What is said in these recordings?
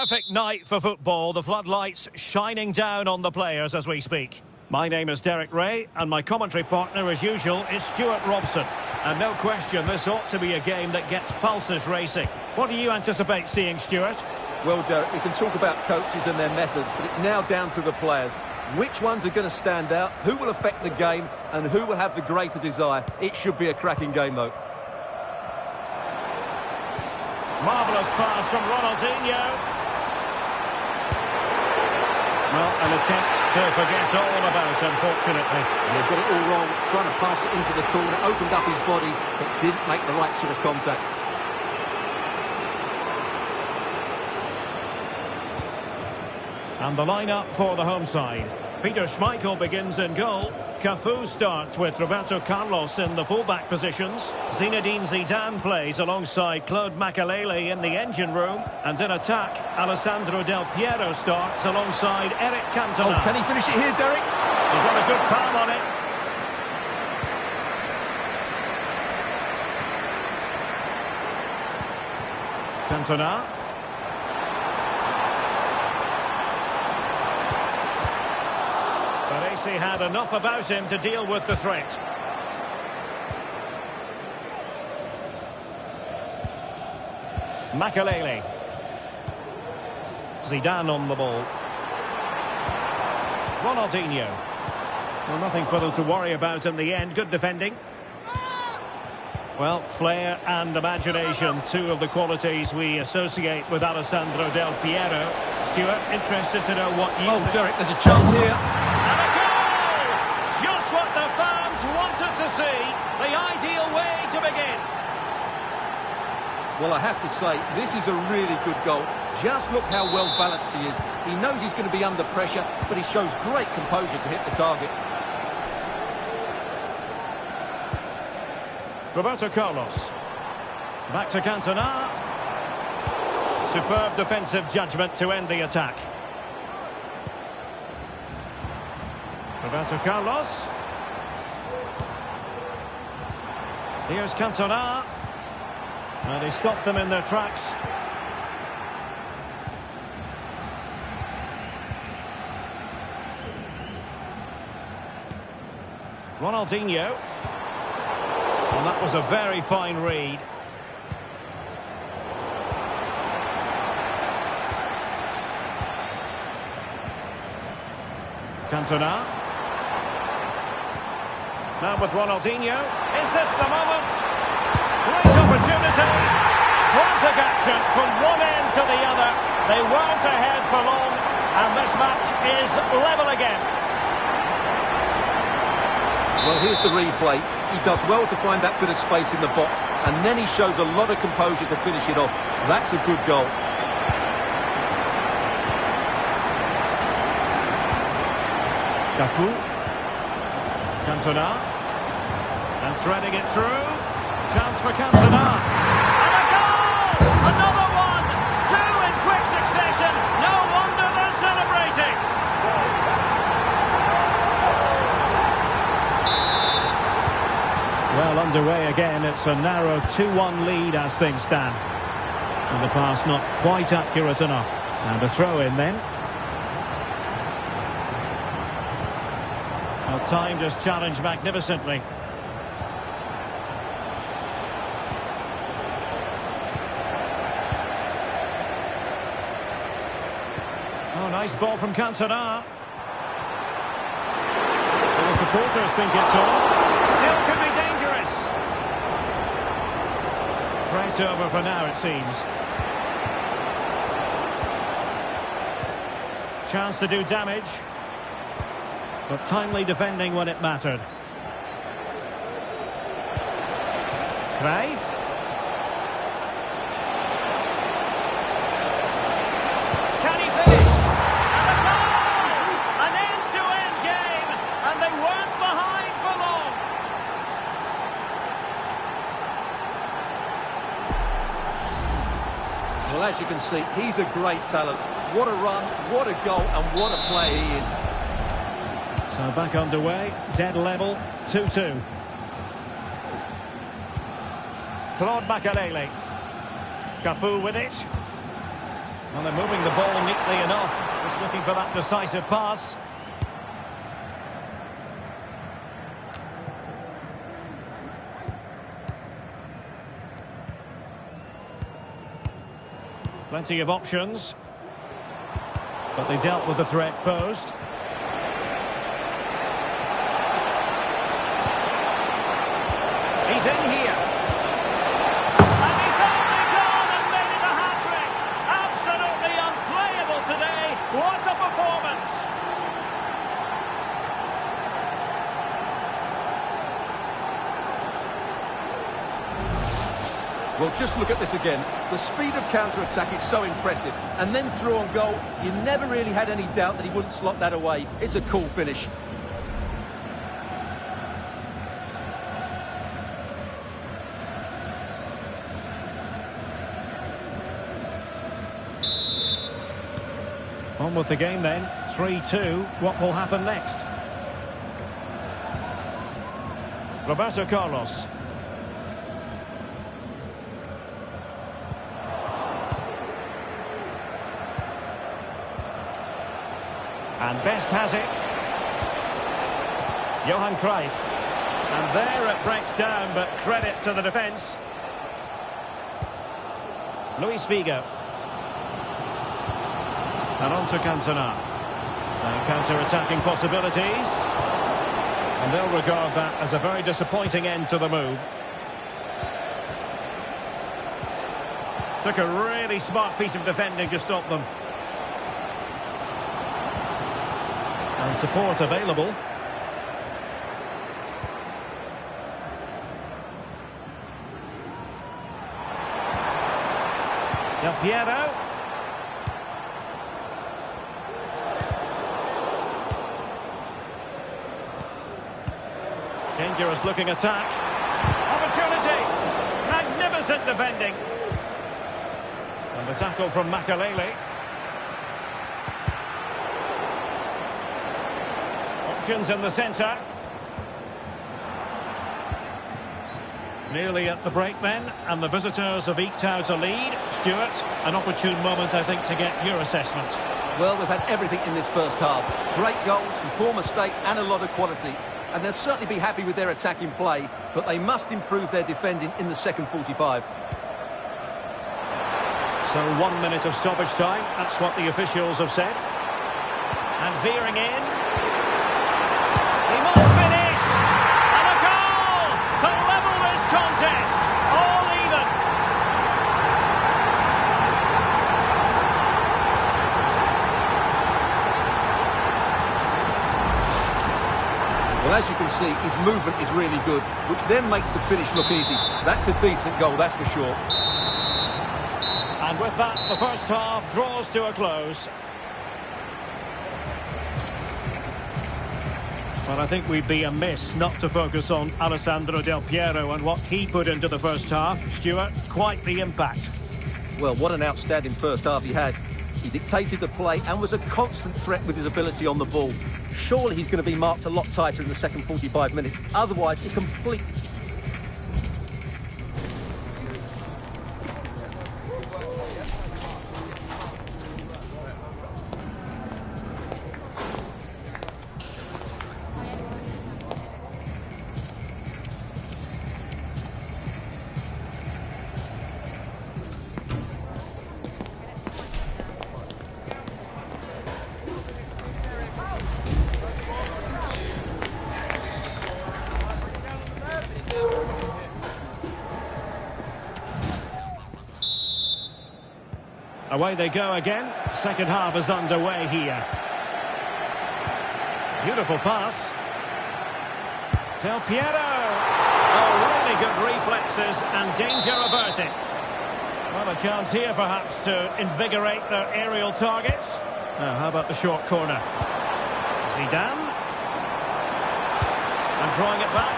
perfect night for football. The floodlights shining down on the players as we speak. My name is Derek Ray, and my commentary partner, as usual, is Stuart Robson. And no question, this ought to be a game that gets pulses racing. What do you anticipate seeing, Stuart? Well, Derek, we can talk about coaches and their methods, but it's now down to the players. Which ones are going to stand out, who will affect the game, and who will have the greater desire? It should be a cracking game, though. Marvellous pass from Ronaldinho. Well, an attempt to forget all about, unfortunately. They've got it all wrong, trying to pass it into the corner, opened up his body, but didn't make the right sort of contact. And the lineup for the home side. Peter Schmeichel begins in goal. Cafu starts with Roberto Carlos in the fullback positions. Zinedine Zidane plays alongside Claude Makelele in the engine room. And in attack, Alessandro Del Piero starts alongside Eric Cantona. Oh, can he finish it here, Derek? He's got a good palm on it. Cantona. Baresi had enough about him to deal with the threat. Makelele. Zidane on the ball. Ronaldinho. Well, nothing for them to worry about in the end. Good defending. Well, flair and imagination, two of the qualities we associate with Alessandro Del Piero. Stuart, interested to know what you... Oh, Derek, there's a chance here. And a goal! Just what the fans wanted to see. The ideal way to begin. Well, I have to say, this is a really good goal. Just look how well balanced he is. He knows he's going to be under pressure, but he shows great composure to hit the target. Roberto Carlos. Back to Cantona. Superb defensive judgment to end the attack. Roberto Carlos. Here's Cantona. And he stopped them in their tracks. Ronaldinho. And that was a very fine read. Cantona. Now with Ronaldinho. Is this the moment? Great opportunity. Frantic action from one end to the other. They weren't ahead for long, and this match is level again. Well, here's the replay. He does well to find that bit of space in the box, and then he shows a lot of composure to finish it off. That's a good goal. Cafu. Cantona. And threading it through. Chance for Cantona. And a goal! Another one! Two in quick succession. No wonder they're celebrating. Well, underway again. It's a narrow 2-1 lead as things stand. And the pass not quite accurate enough. And a throw in then. Well, time just challenged magnificently. Oh, nice ball from Cantona. The supporters think it's on. Still could be dangerous. Right over for now, it seems. Chance to do damage. But timely defending when it mattered. Craig. Can he finish? And a goal! An end-to-end game, and they weren't behind for long. Well, as you can see, he's a great talent. What a run, what a goal, and what a player he is. So back underway, dead level, 2-2. Claude Makelele. Cafu with it. Well, they're moving the ball neatly enough. Just looking for that decisive pass. Plenty of options. But they dealt with the threat posed. He's in here. And he's only gone and made it a hat-trick. Absolutely unplayable today. What a performance. Well, just look at this again. The speed of counter-attack is so impressive. And then through on goal, you never really had any doubt that he wouldn't slot that away. It's a cool finish. On with the game then. 3-2. What will happen next? Roberto Carlos. And Best has it. Johan Cruyff. And there it breaks down, but credit to the defence. Luis Figo. And on to Cantona. And counter-attacking possibilities. And they'll regard that as a very disappointing end to the move. Took a really smart piece of defending to stop them. And support available. Del Piero. Dangerous looking attack. Opportunity. Magnificent defending. And the tackle from Makalele. Options in the centre. Nearly at the break then, and the visitors have eked out a lead. Stuart, an opportune moment, I think, to get your assessment. Well, we've had everything in this first half. Great goals, some poor mistakes and a lot of quality. And they'll certainly be happy with their attacking play, but they must improve their defending in the second 45. So 1 minute of stoppage time, that's what the officials have said. And veering in. He must finish! And a goal to level this contest! All even! Well, as you can see, his movement is really good, which then makes the finish look easy. That's a decent goal, that's for sure. And with that, the first half draws to a close. But I think we'd be amiss not to focus on Alessandro Del Piero and what he put into the first half. Stuart, quite the impact. Well, what an outstanding first half he had. He dictated the play and was a constant threat with his ability on the ball. Surely he's going to be marked a lot tighter in the second 45 minutes. Otherwise, he completely... Away they go again. Second half is underway here. Beautiful pass. Del Piero. Oh, really good reflexes and danger averted. Well, a chance here perhaps to invigorate their aerial targets. Now, how about the short corner? Zidane. And drawing it back.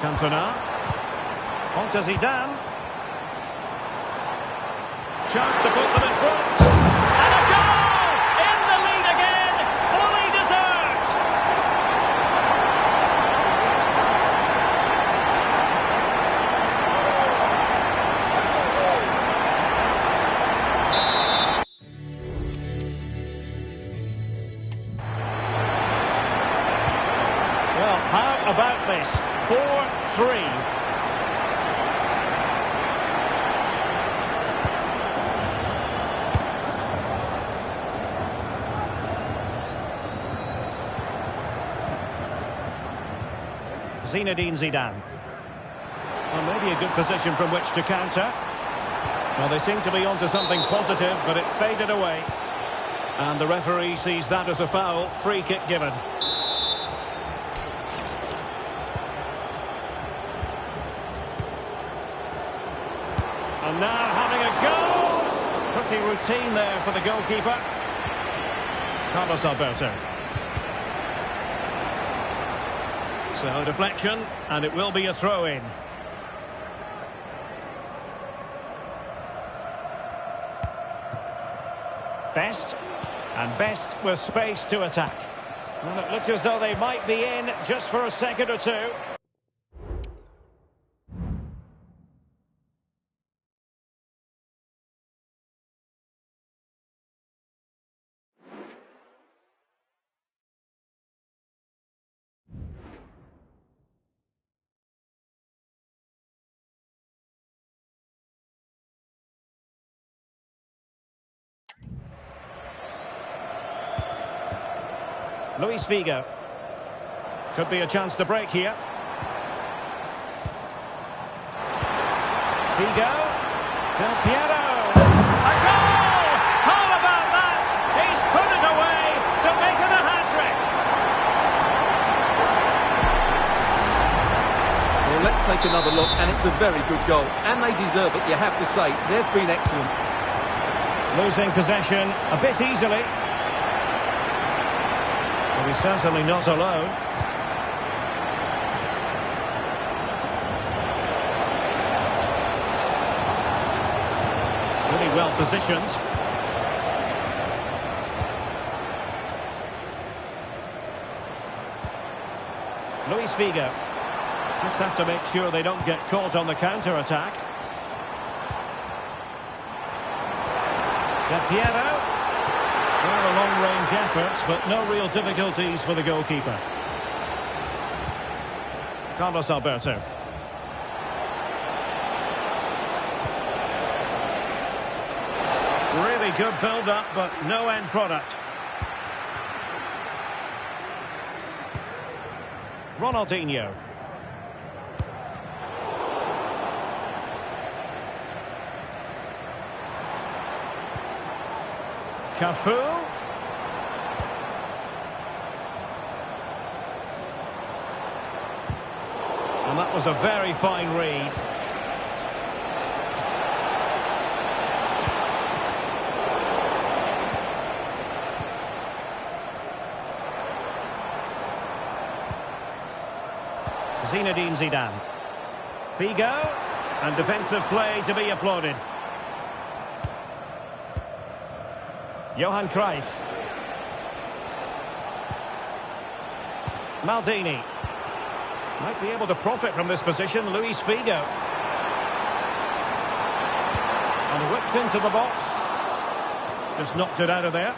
Cantona. On to Zidane. Chance to put them in front. And a goal! In the lead again! Fully deserved! Zinedine Zidane. Well, maybe a good position from which to counter. Well, they seem to be onto something positive, but it faded away. And the referee sees that as a foul. Free kick given. And now having a go. Pretty routine there for the goalkeeper. Carlos Alberto. So deflection, and it will be a throw-in. Best, and Best with space to attack. Well, it looked as though they might be in just for a second or two. Luis Figo. Could be a chance to break here. Figo. Del Piero. A goal! How about that? He's put it away to make it a hat-trick. Well, let's take another look, and it's a very good goal. And they deserve it, you have to say. They've been excellent. Losing possession a bit easily. Well, he's certainly not alone. Really well positioned. Luis Figo. Just have to make sure they don't get caught on the counter-attack. Del Piero. Well, a long-range efforts, but no real difficulties for the goalkeeper. Carlos Alberto. Really good build-up, but no end product. Ronaldinho. Cafu. And that was a very fine read. Zinedine Zidane. Figo. And defensive play to be applauded. Johan Cruyff. Maldini. Might be able to profit from this position, Luis Figo. And whipped into the box. Just knocked it out of there.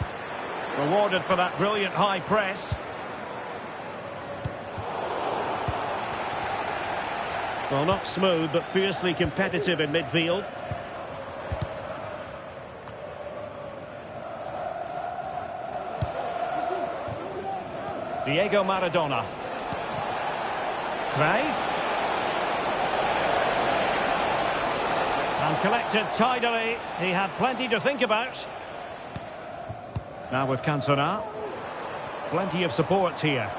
Rewarded for that brilliant high press. Well, not smooth, but fiercely competitive in midfield. Diego Maradona. Cruyff. And collected tidily. He had plenty to think about. Now with Cantona. Plenty of support here.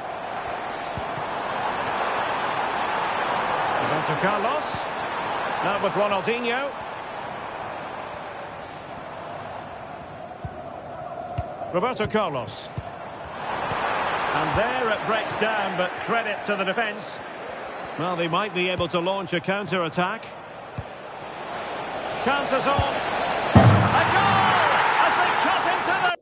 Roberto Carlos. Now with Ronaldinho. Roberto Carlos. And there it breaks down, but credit to the defence. Well, they might be able to launch a counter-attack. Chances on. A goal! As they cut into the...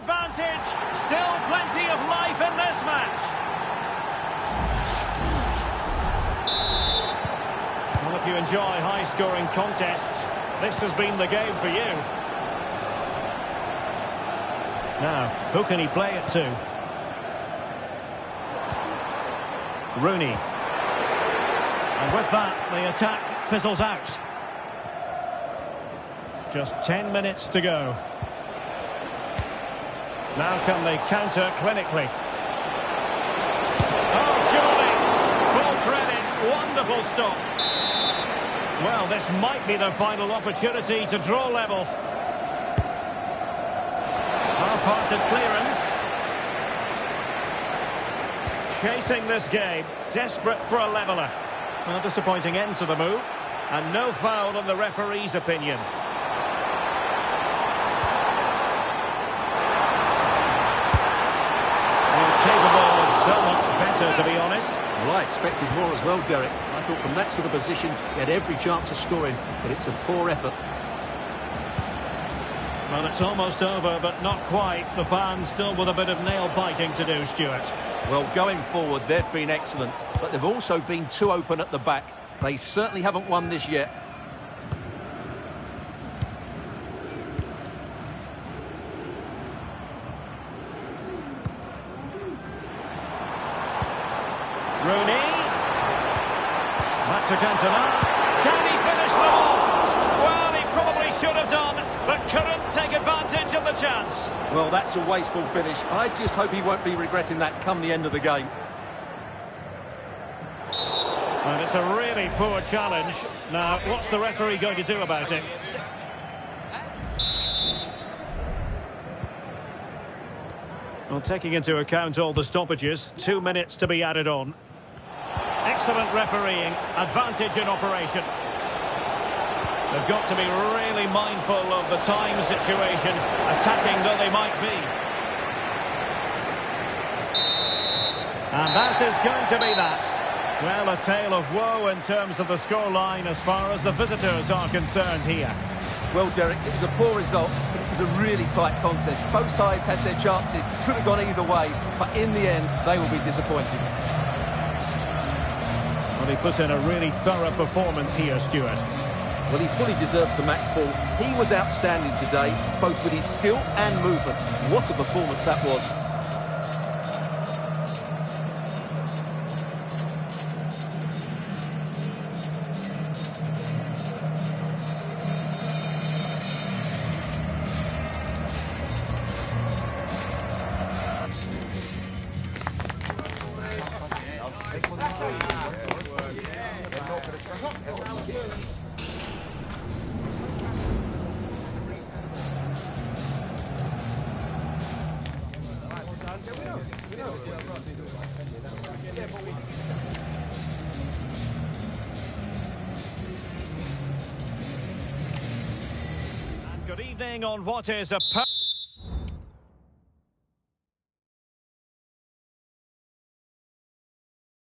advantage. Still plenty of life in this match. Well, if you enjoy high-scoring contests, this has been the game for you. Now, who can he play it to? Rooney. And with that, the attack fizzles out. Just 10 minutes to go. Now can they counter clinically? Oh, surely! Full credit, wonderful stop. Well, this might be the final opportunity to draw level. Half-hearted clearance. Chasing this game, desperate for a leveller. Well, disappointing end to the move. And no foul in the referee's opinion. Well, capable of so much better, to be honest. Well, I expected more as well, Derek. I thought from that sort of position, he had every chance of scoring, but it's a poor effort. Well, it's almost over, but not quite. The fans still with a bit of nail-biting to do, Stuart. Well, going forward, they've been excellent, but they've also been too open at the back. They certainly haven't won this yet. Rooney. Back to Cantona. Can he finish them off? Well, he probably should have done, but couldn't take advantage of the chance. Well, that's a wasteful finish. I just hope he won't be regretting that come the end of the game. And it's a really poor challenge. Now, what's the referee going to do about it? Well, taking into account all the stoppages, 2 minutes to be added on. Excellent refereeing, advantage in operation. They've got to be really mindful of the time situation, attacking though they might be. And that is going to be that. Well, a tale of woe in terms of the scoreline as far as the visitors are concerned here. Well, Derek, it was a poor result, but it was a really tight contest. Both sides had their chances, could have gone either way, but in the end, they will be disappointed. Well, he put in a really thorough performance here, Stuart. Well, he fully deserves the match ball. He was outstanding today, both with his skill and movement. What a performance that was. Good evening on what is a